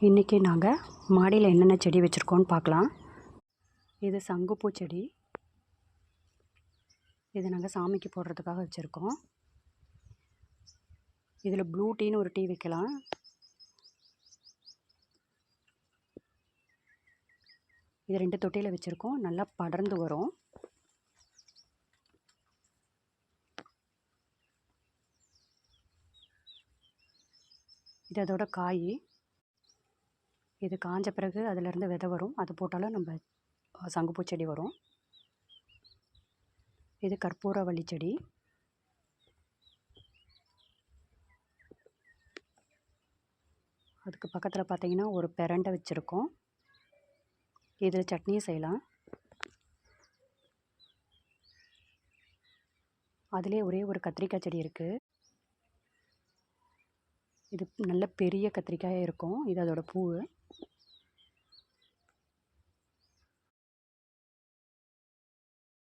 இன்றைக்கி நாங்கள் மாடியில் என்னென்ன செடி வச்சுருக்கோன்னு பார்க்கலாம். இது சங்குப்பூ செடி. இது நாங்கள் சாமிக்கு போடுறதுக்காக வச்சுருக்கோம். இதில் ப்ளூ டீன்னு ஒரு டீ வைக்கலாம். இது 2 தொட்டியில் வச்சுருக்கோம். நல்லா படர்ந்து வரும். இது அதோட காய். இது காஞ்ச பிறகு அதிலேருந்து விதை வரும். அது போட்டாலும் நம்ம சங்குப்பூ செடி வரும். இது கற்பூரவள்ளி செடி. அதுக்கு பக்கத்தில் பார்த்திங்கன்னா ஒரு பிரண்டை வச்சுருக்கோம். இதில் சட்னியும் செய்யலாம். அதிலே ஒரே ஒரு கத்திரிக்காய் செடி இருக்குது. இது நல்ல பெரிய கத்திரிக்காயாக இருக்கும். இது அதோட பூ.